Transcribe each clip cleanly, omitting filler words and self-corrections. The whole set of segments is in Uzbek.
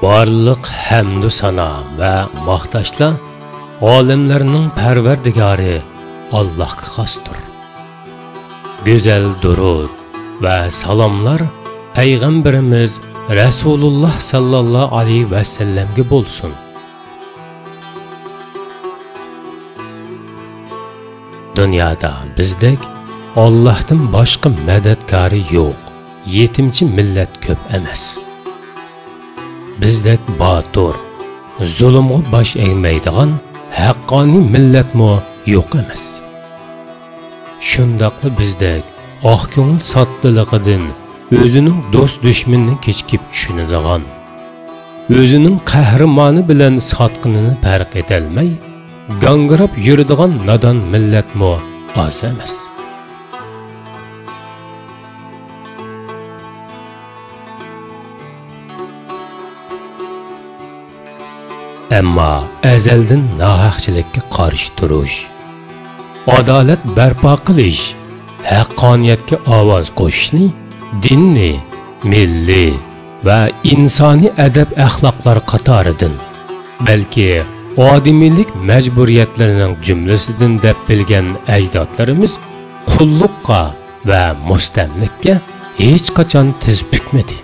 Barliq hamdu sana va maqtashlar olimlarning parvardigori Allohga xosdir. Go'zal durud va salomlar payg'ambarimiz Rasululloh sallallohu alayhi va sallamga bo'lsin. Dunyoda bizdek Allohdan boshqa madadkori yo'q, yetimchi millat ko'p emas. Bizdek botur, zulmga bosh egmaydigan haqqoniy millatmo yo'q emas. Shundaqli bizdek oq ko'ngil soddaligidan o'zining do'st dushmanini kechikib tushunadigan, o'zining qahramoni bilan sotqinini farq etolmay gangirab yuradigan nodon millatmo oz emas. Ammo azaldan nohaqchilikka qarshi turish, adolat barpo qilish, haqqoniyatga ovoz qo'shishni dinni, milliy va insoniy adab axloqlar qatoridan, balki odamiylik majburiyatlarining jumlasidan deb bilgan ajdodlarimiz qulluqqa va mustamlikka hech qachon tiz bukmadi.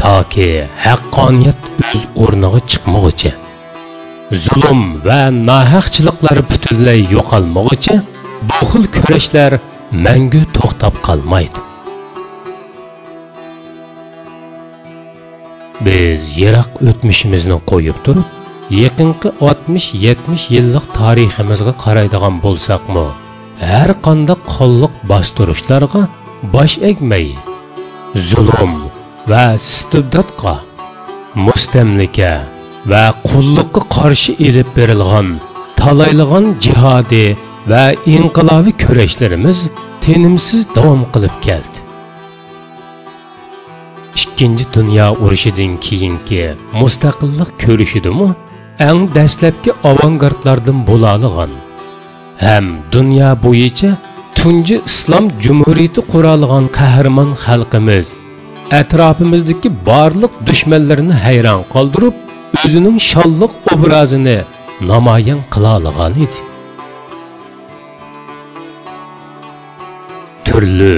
Toki haqqoniyat o'z o'rniga chiqmoqcha, zulm va nohaqchiliklar butunlay yo'qolmoqcha, bu xil kurashlar mangu to'xtab qolmaydi. Biz yiroq o'tmishimizni qo'yib turib, yaqinqi 60-70 yillik tariximizga qaraydigan bo'lsaqmi, har qanday qonliq bostirishlarga bosh egmay, zulm va istibdodga, mustamlika va qulluqqa qarshi elib berilgan talayligan jihodi va inqilobiy kurashlarimiz tinimsiz davom qilib keldi. Ikkinchi dunyo urushidan keyingi mustaqillik ko'rishidimi eng dastlabki avangardlardan bo'ladigan ham dunyo bo'yicha tunji islom jumhuriyati qurolgan qahramon xalqimiz atrofimizdagi barliq dushmanlarini hayron qoldirib, o'zining shonliq obrazini namoyon qila olgan edi. Turli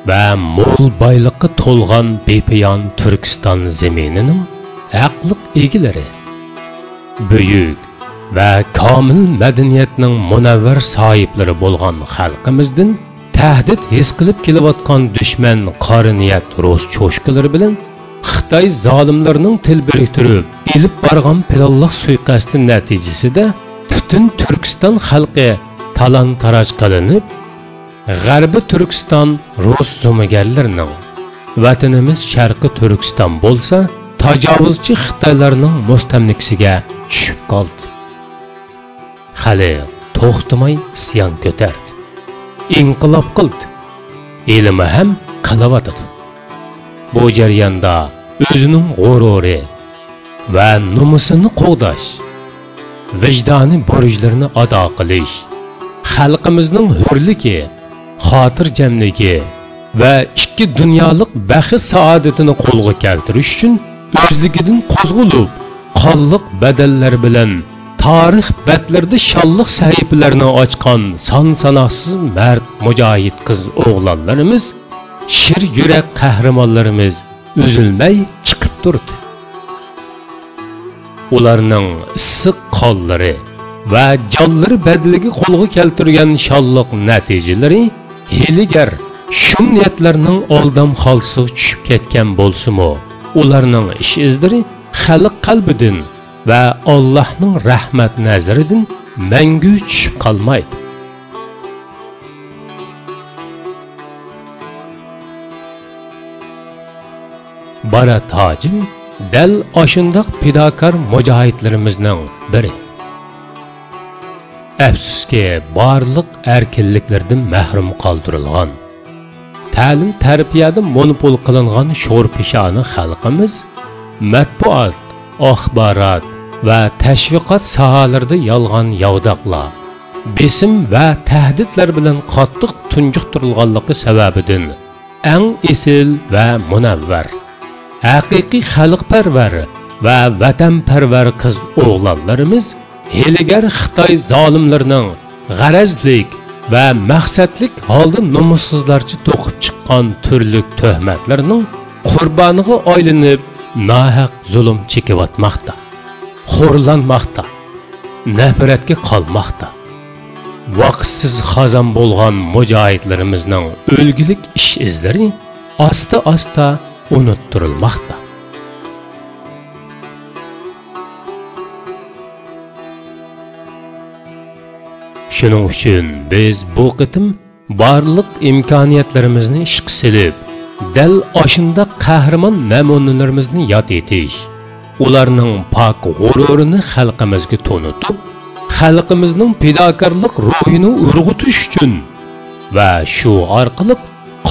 va mo'l boyliqqa to'lgan bepoyon Turkiston zaminining haqliq egilari, buyuk va komil madaniyatning munavvar sohiblari bo'lgan xalqimizdan tahdid his qilib kelayotgan dushman qora niyat ro'z cho'shqilari bilan Xitoy zolimlarining til biriktirib elib borgan planliq suiqasdi natijasida butun Turkiston xalqi talon-taroj qilinib, G'arbiy Turkiston Rus zo'magarlarining, vatanimiz Sharqiy Turkiston bo'lsa, tajovuzchi Xitoylarning mustamlikasiga tushib qoldi. Hali to'xtamay isyon ko'tardi, inqilob qildi, ilmi ham qilyotdi. Bu jarayonda o'zining g'ururi va nomusini qo'g'dash, vijdoniy burchlarini ado qilish, xalqimizning hurligi, xotirjamligi va ikki dunyolik baxt saodatini qo'lga keltirish uchun o'zligidan qo'zg'alib, qonliq badallar bilan tarix batlarida shonliq sahifalarni ochgan son-sanoqsiz mard mujohid qiz o'g'lonlarimiz, shir yurak qahramonlarimiz uzilmay chiqib turdi. Ularning issiq qonlari va jonlari badliga qo'lga keltirgan shonliq natijalari hiligar shu niyatlarning oldam holsiz tushib ketgan bo'lsa-mu, ularning ish izlari xalq qalbidan va Allohning rahmat nazaridan mangu tushib qolmaydi. Barat hojim dal oshundoq fidokor mujohidlarimizning biri. Afsuski, barliq erkinliklardan mahrum qoldirilgan, ta'lim tarbiyada monopol qilingan sho'rpeshoni xalqimiz matbuot, axborot va tashviqot sohalarida yolg'on yovdoqlar, besim va tahdidlar bilan qattiq tunjuqtirilganligi sababidan eng esil va munavvar haqiqiy xalqparvar va vatanparvar qiz o'g'lonlarimiz hiligar Xitoy zolimlarining g'arazlik va maqsadlik holda nomussizlarcha to'qib chiqqan turli tuhmatlarning qurboniga aylanib nahaq zulm chekayotmoqda, xo'rlanmoqda, nafratga qolmoqda. Vaqtsiz xazon bo'lgan mujohidlarimizning o'lgilik ish izlari asta-asta unuttirilmoqda. Shuning uchun biz bu qitim barliq imkoniyatlarimizni ishga solib, dal oshunda qahramon namunalarimizni yod etish, ularning pok g'ururini xalqimizga to'nitib, xalqimizning fidokorlik ruhini urg'utish uchun va shu orqali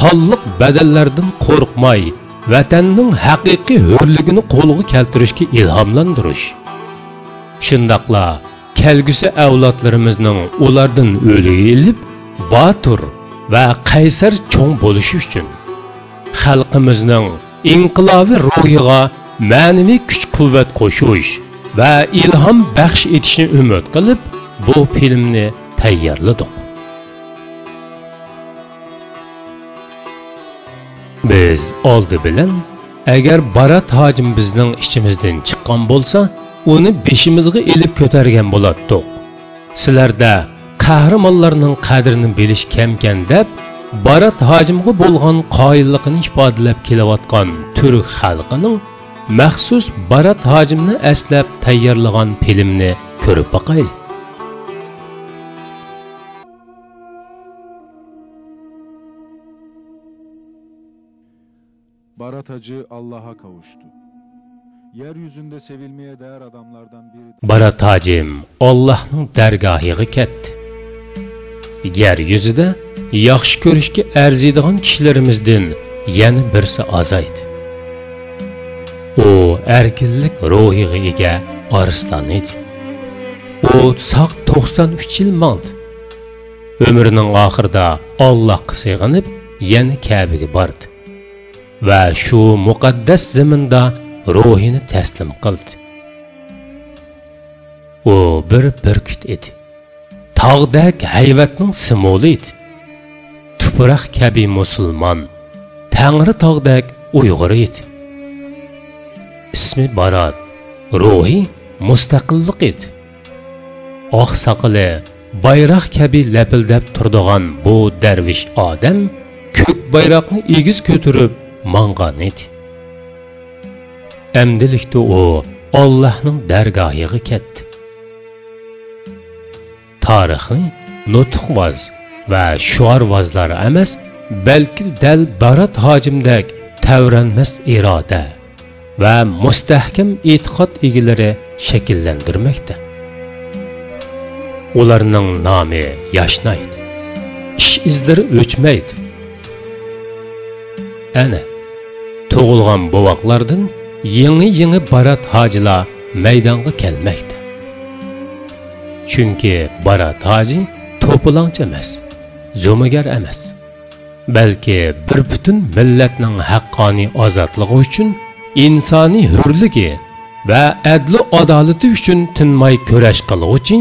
qonliq badallardan qo'rqmay, vatanning haqiqiy hurligini qo'lga keltirishga ilhomlantirish. Shundaqla kelgusi avlodlarimizning ulardan o'ligi ilib, botur va qaysar cho'ng bo'lishi uchun xalqimizning inqilobiy ruhiga ma'naviy kuch-quvvat qo'shish va ilhom baxsh etishni umid qilib, bu filmni tayyorladik. Biz oldi bilan agar Barat hojim bizning ichimizdan chiqqan bo'lsa, uni beshimizga elib ko'targan bo'lardik. Sizlarda qahramonlarning qadrini bilish kamkan deb Barat hojimga bo'lgan qoyilligini ifodalab kelayotgan turk xalqining maxsus Barat hojimni aslab tayyorlagan filmni ko'rib boqaylik. Barat Hacı Allah'a kavuştu. Yeryüzünde sevilmeye değer adamlardan biri. Barat hacim Allah'ның dergahıga ketdi. Yeryüzüde yaxshi ko'rishga arziydigan kishilarimizdan yana birsi azaydi. O erkinlik ruhiga ega arslan edi. O saq 93 yil mangdi. Ömrünün oxirida Allohga sig'inib yana Ka'baga bordi va shu muqaddas zaminda ruhini taslim qildi. O bir burkut edi. Tog'dak hayvatning simvoli edi. Tuproq kabi musulmon, Tangri tog'dak Uyg'ur edi. İsmi Barat, ruhi mustaqillik edi. Oq soqili bayroq kabi lapildab turadigan bu darvish odam ko'k bayroqni egiz ko'tarib mangan edi. Emdilikda o Allohning dargohiga ketdi. Tarixni nutqvoz va shuarvozlar emas, balki dal Barat hojimdek tavranmas iroda va mustahkam e'tiqod egilari shakllantirmoqda. Ularning nomi yashnaydi, ish izlari o'chmaydi. Ana, tug'ilgan bovoqlardan yangi Barat hojilar maydonga kelmoqda. Chunki Barat hoji to'polonchi emas, zo'migar emas, balki bir butun millatning haqqoniy ozodligi uchun, insoniy hurligi va adli adolati uchun tinmay kurash qiluvchi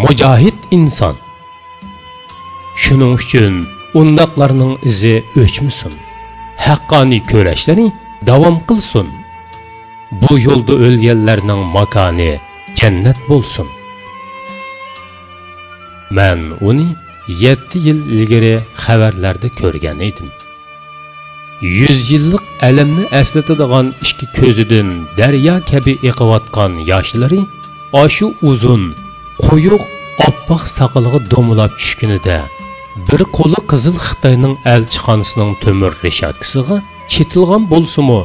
mujohid inson. Shuning uchun undaqlarning izi o'chmasin, haqqoniy kurashlari davom qilsin. Bu yo'lda o'lganlarning makoni jannat bo'lsin. Men uni 7 yil ilgari xabarlarda ko'rgan edim. 100 yillik alamni eslatadigan ikki ko'zidan daryo kabi eqiyotgan yoshlari oshu uzun, quyuq, oppoq soqoliga do'milab tushganida bir qo'li qizil Xitoyning elchixonasining temir reshatkasiga chetilgan bo'lsa-mu,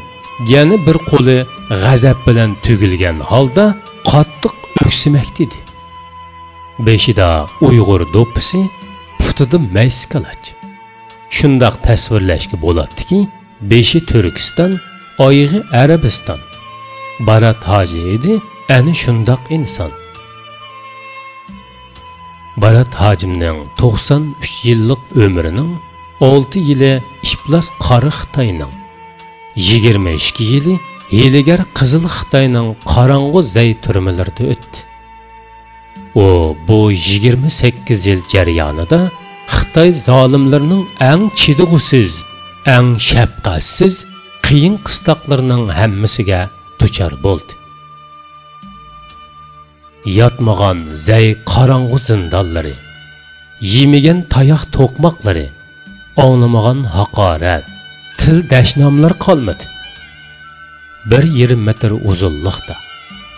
yana bir qo'li g'azab bilan tugilgan holda qattiq o'ksimakdi edi. Beshida Uyg'ur do'ppisi, putida mayskalach. Shundoq tasvirlashga bo'ladiki, beshi Turkiston, oyog'i Arabiston. Barat hoji edi, ana shundoq inson. Barat hojimning 93 yillik umrining 6 yili iflos qari Xitoyning, 22 yili hiylagar Qizil Xitoyning qorong'u zay turmalarida o'tdi. U bu 28 yil jarayonida Xitoy zolimlarining eng chidog'usiz, eng shafqatsiz, qiyin qistoqlarining hammasiga duchor bo'ldi. Yotmagan zay qorong'u zindonlari, yemagan tayoq to'qmoqlari, anglamagan haqorat, til dashnomlar qolmadi. 1,5 metr uzunlikda,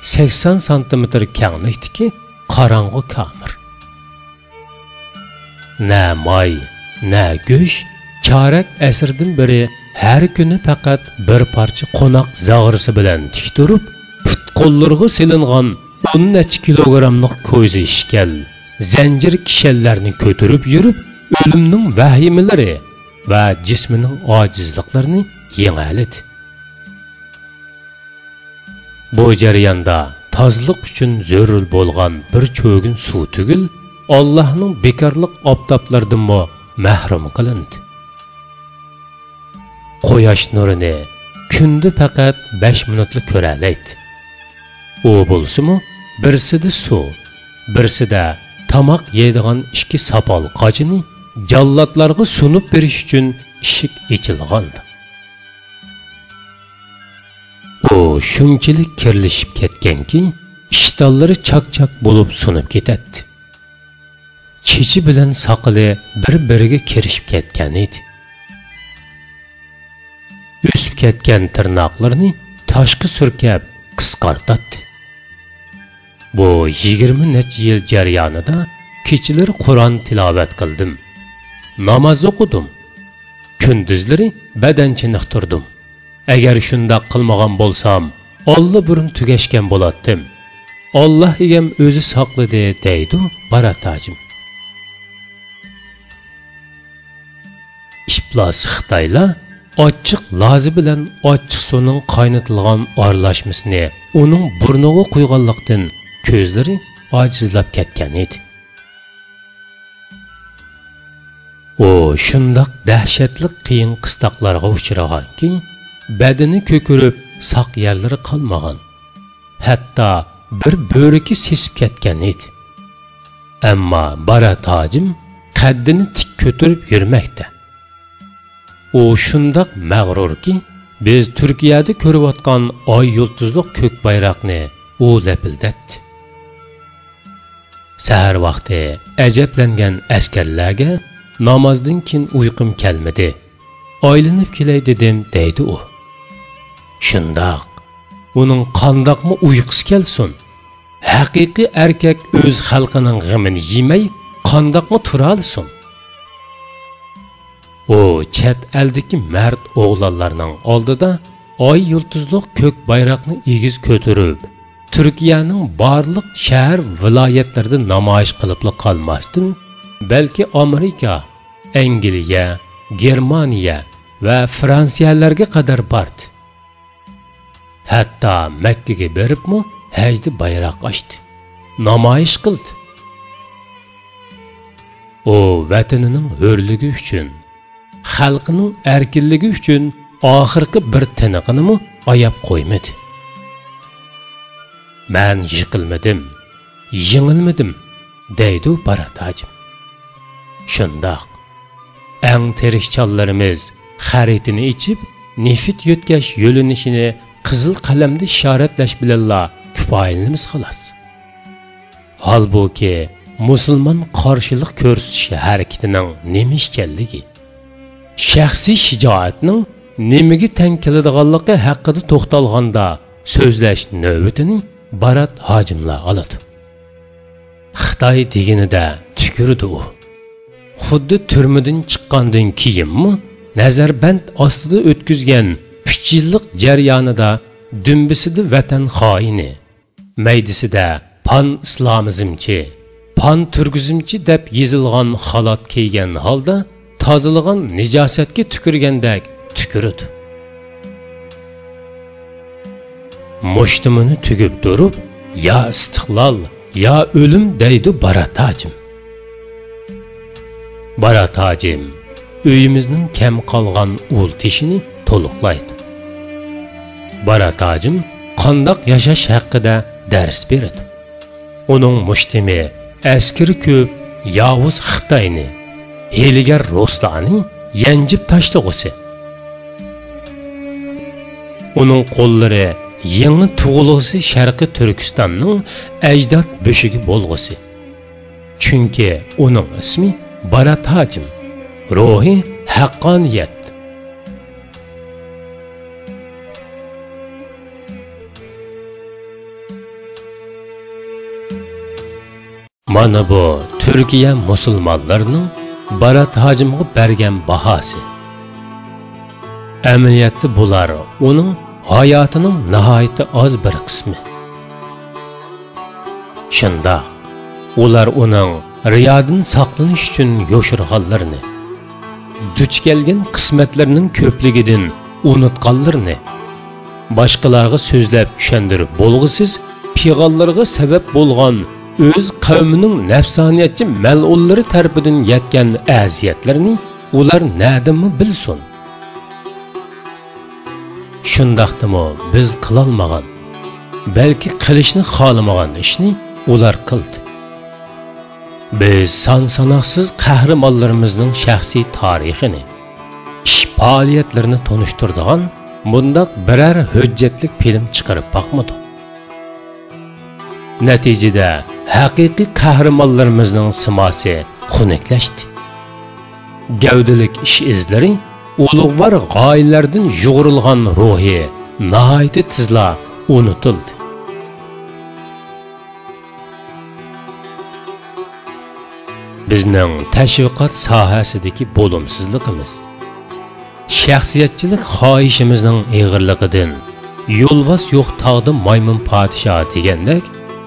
80 santimetr kenglikdagi qorong'u kamir. Na moy, na go'sht, chorak asrdan beri har kuni faqat bir parcha qo'noq zag'risi bilan tik turib, put qo'llarga silingan 10 kilogramlik ko'zi ishkal, zanjir kishanlarni ko'tarib yurib, o'limning vahimalari va jismining ojizliklarini yengiladi. Bu jarayonda tozliq uchun zarur bo'lgan bir cho'gin suv tugil, Allohning bekorlik oftoblardan mahrum qilindi. Quyosh nurini kunda faqat 5 minutlik ko'ralaydi. U bo'lsa-mu, birsida suv, birsida tamoq yeydigan 2 sapol qochini jallodlarga sunib berish uchun eshik ochilgandi. U shunchalik kirlishib ketganki, ishtonlari chak-chak bo'lib sunib ketadi. Chechi bilan soqili bir-biriga kirishib ketgan edi. O'sib ketgan tirnoqlarini tashqi surkab qisqartadi. Bu 20 necha yil jarayonida kechalari Qur'on tilovat qildim. Namoz o'qidim. Kunduzlari badan chiniqtirdim. Agar shunday qilmagan bo'lsam, Alloh burun tugashgan bo'lardim. Alloh egam o'zi saqladi deydi Baratajim. İplas Xitoylar ochiq lozi bilan ochiq suvning qaynatilgan aralashmasini uning burniga qo'yganlikdan ko'zlari ojizlab ketgan edi. O shundoq dahshatli qiyin qistoqlarga uchraganki, badani ko'kirib, saq yerlari qolmagan. Hatto bir bo'riki sesib ketgan edi. Ammo Baratajim qaddini tik ko'tarib yurmoqda. O shundoq mag'rurki, biz Turkiyada ko'rayotgan oy yulduzliq ko'k bayroqni u lapildatdi. Sahar vaqti ajablangan askarlarga namozdan keyin uyqum kelmadi. Oylanib kelay dedim deydi u. Shundoq, uning qandoqmi uyqusi kelsin? Haqiqiy erkak o'z xalqining g'amini yemay, qandoqmi tura olsin? O chet eldagi mard o'g'lonlarning oldida oy yulduzliq ko'k bayroqni egiz ko'tarib, Turkiyaning barliq shahar viloyatlarida namoyish qilib qolmasdan, balki Amerika, Angliya, Germaniya va Fransiyalarga qadar bordi. Hatto Makkaga beribmi hajda bayroq ochdi, namoyish qildi. O vatanining hurligi uchun, xalqining erkinligi uchun oxirgi bir tiniqini ayab qo'ymadi. Men yiqilmadim, yengilmadim, deydi Baratajim. Shundoq, eng tirishchanlarimiz xaritini ichib, nefit yotkash yo'linishini qizil qalamda ishoratlash bilanla kifoyalanamiz xolos. Halbuki musulmon qarshilik ko'rsatish harakatining nima ekanligi, shaxsiy shijoatning nimaga teng keladiganligi haqida to'xtalganda so'zlash navbatini Baratajimlar oladi. Xitoy deganida tukirdi u. Xuddi turmadan chiqqandan keyinmi nazarband ostida o'tkazgan 3 yillik jarayonida dumbisida vatan xoini, maydisida pan islomizmchi, pan turgizimchi deb yezilgan xalat kiygan holda tozalagan nijosatga tukirgandek tukirdi. Mushtimini tugib turib, ya istiqlol, ya o'lim deydi Baratajim. Baratajim uyimizning kam qolgan ul tishini to'liqlaydi. Barat hacim qandaq yashash haqida dars beradi. Uning mushtimi askari ko'p Yavuz Xitoyni, hiligar Ruslanni yanjib tashlag'usi. Uning qo'llari yangi tug'ilg'usi Sharqiy Turkistonning ajdod bo'shigi bo'lg'usi. Chunki uning ismi Barat hacim, ruhi haqqoniyat. Mana bu Türkiye musulmonlarining Barat hacimga bergan bahosi. Amaliyotda bular uning hayotining nihoyatda oz bir qismi. Shunda ular uning riyodan saqlanish uchun yo'shirganlarini, duch kelgan qismatlarning ko'pligidan unutganlarini, boshqalarga so'zlab tushundirib bo'lg'isiz piyg'amlarga sabab bo'lgan o'z qavmining nafsoniyatchi mal'unlari tarafidan yetgan aziyatlarni ular nadimi bilsin. Shundaqdimi biz qilolmagan, balki qilishni xohlamagan ishni ular qildi. Biz son-sanoqsiz qahramonlarimizning shaxsiy tarixini, ish faoliyatlarini tanishtiradigan bundaq biror hujjatli film chiqarib boqmadik. Natijada haqiqiy qahramonlarimizning simosi xunuklashdi. Gavdalik ish izlari, ulug'var g'oyalardan yug'urilgan ruhi nihoyatda tezla unutildi. Bizning tashviqot sohasidagi bo'limsizligimiz, shaxsiyatchilik xohishimizning ig'irligidan yo'lbos yo'q tog'da maymun podsho degandek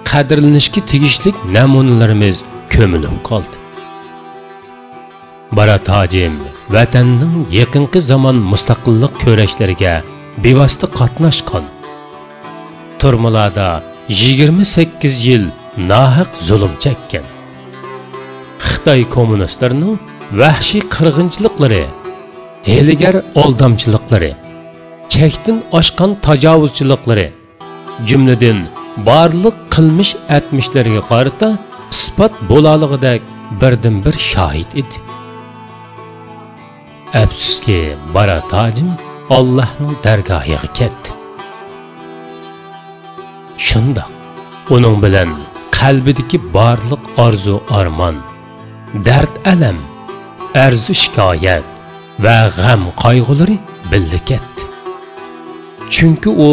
qadrlanishga tegishli namunalarimiz ko'milib qoldi. Barat hacim vatanning yaqinqi zamon mustaqillik kurashlariga bevosita qatnashgan. Turmalarda 28 yil nohaq zulm chekkan. Xitoy kommunistlarining vahshiy qirg'inchiliklari, hiligar aldamchiliklari, chekdan oshgan tajovuzchiliklari, jumladan barliq qilmish atmishlarga qarata isbot bo'laligidek birdan bir shohid edi. Afsuski Barat hacim Allohning dargohiga ketdi. Shunda uning bilan qalbidagi barliq orzu armon, dard alam, arzu shikoyat va g'am qayg'ulari birga ketdi. Chunki u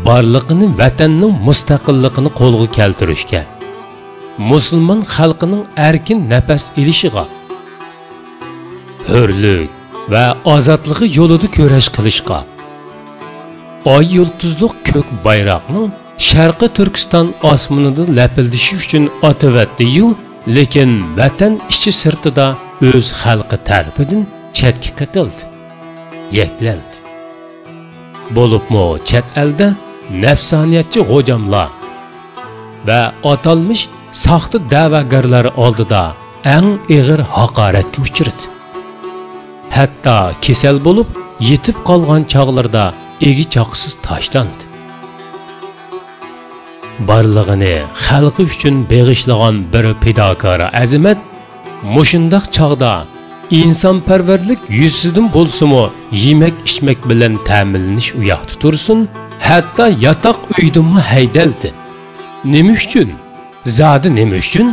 barliqini vatanning mustaqilligini qo'lga keltirishga, musulmon xalqining erkin nafas ilishiga, hurlik va ozodligi yo'lida kurash qilishga, oy yulduzliq ko'k bayroqning Sharqiy Turkiston osmonida lapildishi uchun otavatdi-yu, lekin vatan ichi sirtida o'z xalqi tarafidan chetga qitildi, yaklandi. Bo'libmi chet elda nafsoniyatchi g'ojamlar va atalmış saxta da'vogarlar oldida eng ig'ir haqoratga uchradi. Hatto kasal bo'lib yetib qolgan chog'larda egi choqsiz tashlandi. Barlig'ini xalqi uchun beg'ishlagan bir fidokor azimat mushundoq chog'da insonparvarlik yuzidan bo'lsa-mu yemak ichmak bilan ta'minlanish u yoqda tursin, hatto yotoq uydimi haydaldi. Nima uchun? Zodi nima uchun?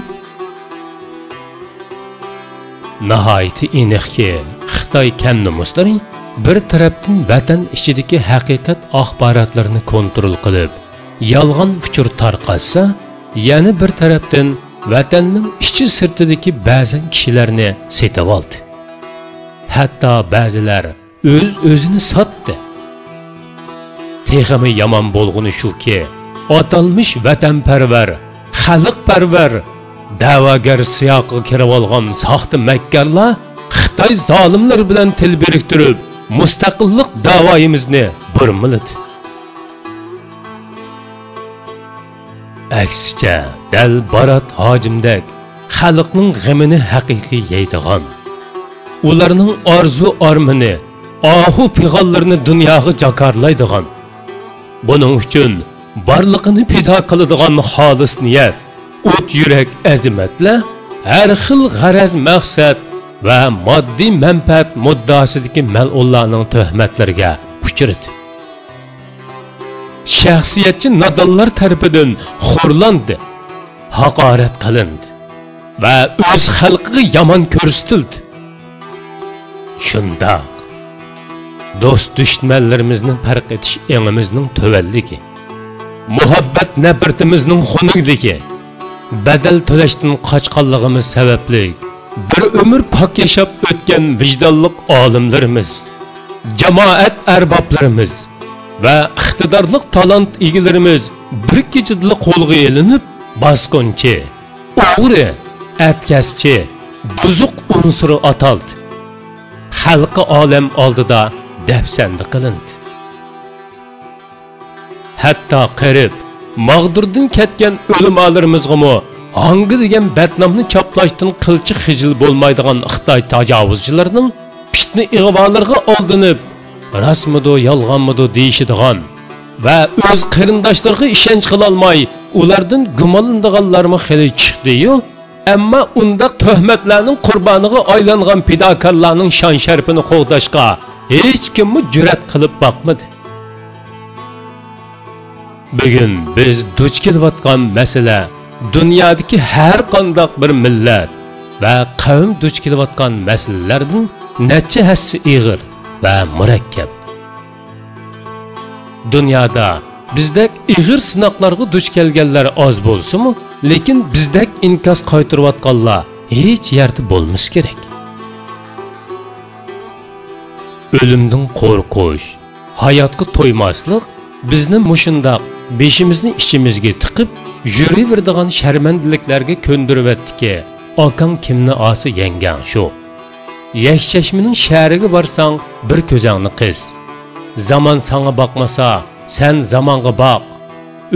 Nihoyat aniqki Xitoy kommunistlari bir tarafdan vatan ichidagi haqiqat axborotlarini kontrol qilib, yolg'on uchur tarqatsa, yana bir tarafdan vatanning ichi sirtidagi ba'zi kishilarni setib oldi. Hatto ba'zilar o'z-o'zini sotdi. Texmi yomon bo'lg'uni shuki, atalmış vatanparvar, xalqparvar, da'vogar siyoqiga kirib olgan soxta makkarlar Xitoy zolimlar bilan til biriktirib, mustaqillik da'voyimizni burmiladi. Aksicha, dal Barat hojimdek xalqning g'amini haqiqiy yeydigan, ularning orzu armini, ahu pig'onlarini dunyoga jakarlaydigan, Buning uchun barliqini pido qiladigan xolis niyat, o't yurak azimatlar har xil g'araz maqsad va moddiy manfaat muddaosidagi mal'ullarning tuhmatlariga uchradi. Shaxsiyatchi nodonlar tarafidan xo'rlandi, haqorat qilindi va o'z xalqiga yomon ko'rsatildi. Shundoq do'st dushmanlarimizni farq etish engimizning tuvalligi, muhabbat nafratimizning xunugligi, badal to'lashdan qochqanligimiz sababli bir umr pok yashab o'tgan vijdonli olimlarimiz, jamoat arboblarimiz va iqtidorli talant egalarimiz bir kechada qo'lga elinib, bosqinchi, o'g'ri, atkaschi, buzuq unsuri ataldi. Xalqi olam oldida dafsanda qilindi. Hatto qirib, mag'durdan ketgan o'limalarimizg'imi hangi degan batnomni choplashdan qilchi xijil bo'lmaydigan Xitoy tajovuzchilarining fitna ig'volarga oldinib, rasmido yolg'onmido deyishadigan va o'z qarindoshlariga ishonch qila olmay, ulardan gumonlanadiganlarmi xili chiqdi-yu, ammo unda tuhmatlarning qurboniga aylangan fidokorlarning shon sharafini qo'g'dashga hech kim jur'at qilib boqmadi. Bugun biz duch kelayotgan masala dunyodagi har qanday bir millat va qavm duch kelayotgan masalalarning necha hassi ig'ir va murakkab. Dunyoda bizdek ig'ir sinoqlarga duch kelganlar oz bo'lsa-mu, lekin bizdek inkos qaytarayotganlar hech yerda bo'lmasa kerak. O'limdan qo'rqish, hayotga to'ymaslik bizni mushundoq beshimizni ichimizga tiqib, yuraveradigan sharmandaliklarga ko'ndiribdi-ki, akang kimni osi yengan shu. Yakchashmining shahriga borsang, bir ko'zingni qis. Zaman sana boqmasa, sen zamonga boq.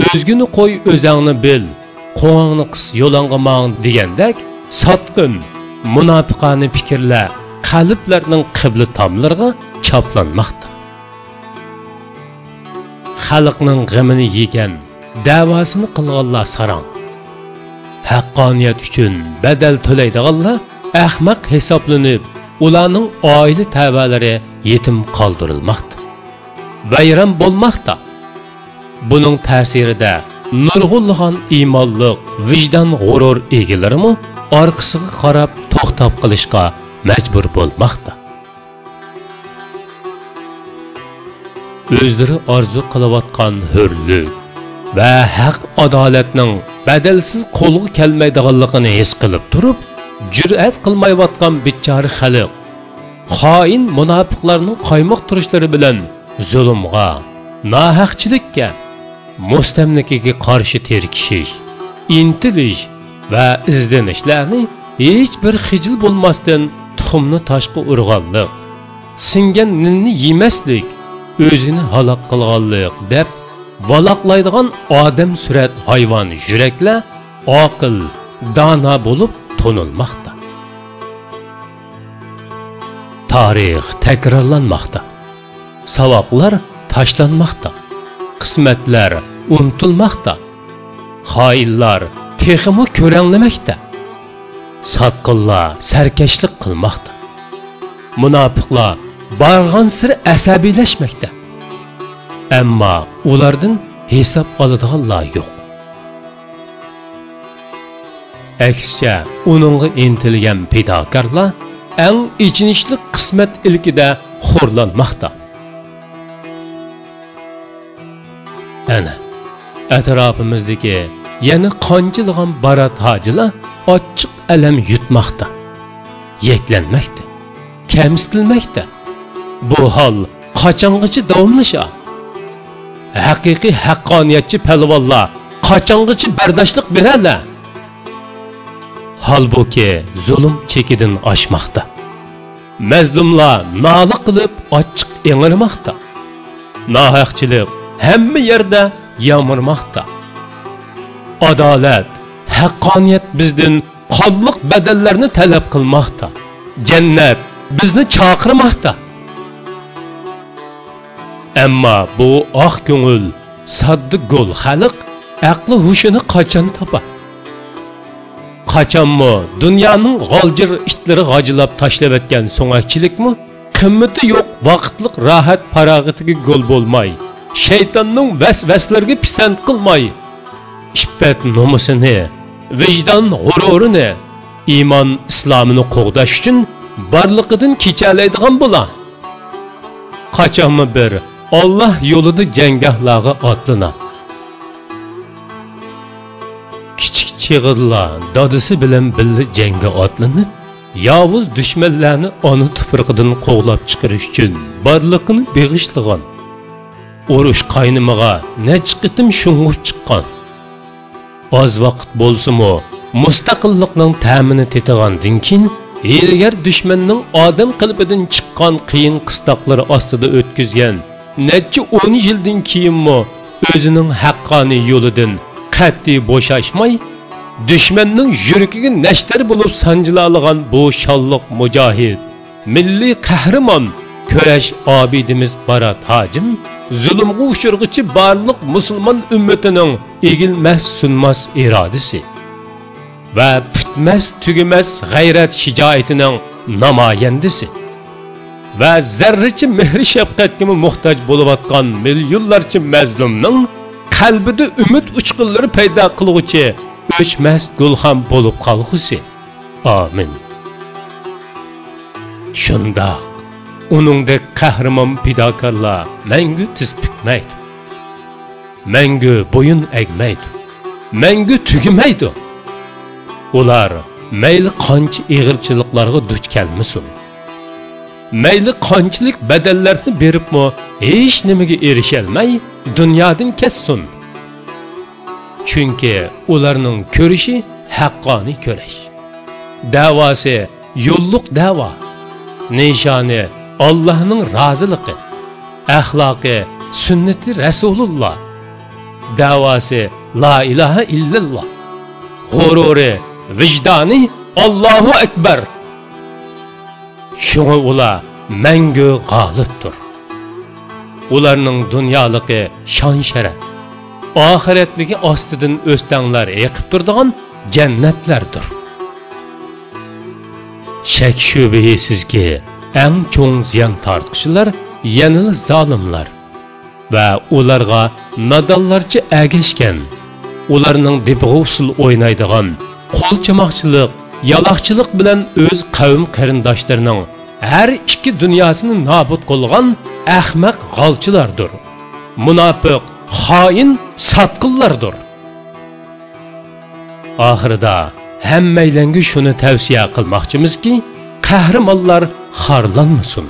O'zgini qo'y, o'zingni bil. Qo'ngni qis, yo'lingga mang degandek, sotqin, munofiqona fikrlar qalblarning qibla tomlariga choplanmoqda. Xalqning g'amini yegan, davosini qilganlar sarang. Haqqoniyat uchun badal to'laydiganlar ahmaq hisoblanib, ularning oila ta'balari yetim qoldirilmoqda. Bayram bo'lmoqda. Buning ta'sirida nurg'unlagan iymonliq, vijdon g'urur egalarimi orqasiga qarab to'xtab qilishga majbur bo'lmoqda. O'zlari orzu qilayotgan hurlik va haq adolatning badalsiz qo'lga kelmaydiganligini his qilib turib, jur'at qilmayotgan bichora xalq, xoin munofiqlarning qaymoq turishlari bilan zulmga, nohaqchilikka, mustamlikaga qarshi terkishish, intilish va izlanishlarni hech bir xijil bo'lmasdan tuxumni toshqa urganlik, singan ninni yemaslik, o'zini halok qilganlik deb valaqlaydigan odam surat hayvon yuraklar oqil, dono bo'lib to'nilmoqda. Tarix takrorlanmoqda. Savoblar tashlanmoqda. Qismatlar unutilmoqda. Xoinlar texmi ko'ranglamoqda. Sotqinlar sarkashlik qilmoqda. Munofiqlar barg'an siri asabiylashmoqda. Ammo ulardan hisob oladiganlar yo'q. Aksicha uningga intilgan fidokorlar eng ichinishli qismat ilkida xo'rlanmoqda. Ana atrofimizdagi yana qanchilg'an barat hojilar ochiq alam yutmoqda, yeklanmoqda, kamsitilmoqda. Bu hol qachongacha davomlashadi? Haqiqiy haqqoniyatchi palvonlar qachongacha bardoshlik beradilar? Halbuki zulm chekidan oshmoqda. Mazlumlar nola qilib ochiq engirmoqda. Nohaqchilik hamma yerda yamirmoqda. Adolat, haqqoniyat bizdan qonliq badallarni talab qilmoqda. Jannat bizni chaqirmoqda. Ammo bu oq ko'ngil, saddi gol xalq aqli hushini qachon topar? Qachonmi dunyoning g'oljir itlari g'ajilab tashlab etgan so'ngakchilikmi qimmati yo'q vaqtliq rohat farog'atiga gol bo'lmay, shaytonning vasvaslariga pisand qilmay, iffat nomusini, vijdon g'ururini, iymon islomini qo'g'dash uchun barliqidan kechalaydigan bo'lar. Qachonmi bir Alloh yo'lida janggohlarga otlanadi. Kichik chig'irlar dadisi bilan birga jangga otlanib, yovuz dushmanlarni ona tuproqdan qo'g'lab chiqarish uchun barliqini beg'ishlagan. Urush qaynimiga necha qitim sho'ng'ib chiqqan. Oz vaqt bo'lsa-mu, mustaqillikning ta'mini tetigandan keyin Hilgar dushmanning odam qalbidan chiqqan qiyin qistoqlari ostida o'tkazgan necha 10 yildan keyinmi o'zining haqqoniy yo'lidan qat'iy bo'shashmay, dushmanning yuragiga nashtar bo'lib sanjilalagan bu shonliq mujohid, milliy qahramon, kurash obidimiz Barat Hajim zulmga uchirg'ichi barliq musulmon ummatining egilmas sunmas irodasi va bitmas tugimas g'ayrat shijoatining namoyandasi va zarracha mehr shafqatga muhtoj bo'layotgan millionlarcha mazlumning qalbida umid uchqunlari paydo qiluvchi o'chmas gulxan bo'lib qolgusi. Amin. Shundoq uningdek qahramon fidokorlar mangu tiz bukmaydi, mangu bo'yin egmaydi, mangu tugimaydi. Ular mayli qancha ig'irchiliklarga duch kelmasin, mayli qanchalik badallarni beribmi hech nimaga erisholmay dunyodan kessin. Chunki ularning ko'rishi haqqoniy ko'rish, da'vosi yo'lliq da'vo, nishoni Allohning roziligi, axloqi sunnati Rasululloh, da'vosi la ilaha illalloh, g'ururi vijdoni Allohu akbar. Shunga ular mangu g'olibdir. Ularning dunyoligi shon sharaf, oxiratligi ostidan o'stanglar eqib turadigan jannatlardir. Shak shubhisizki eng cho'ng ziyon tortquchilar yana zolimlar va ularga nodonlarcha agashgan, ularning dibg'i usul o'ynaydigan qo'lchamoqchilik, yaloqchilik bilan o'z qavm qarindoshlarining har ikki dunyosini nobud qilgan ahmaq g'olchilardir. Munofiq, xoin, sotqinlardir. Oxirida hammaylarga shuni tavsiya qilmoqchimizki, qahramonlar xorlanmasin.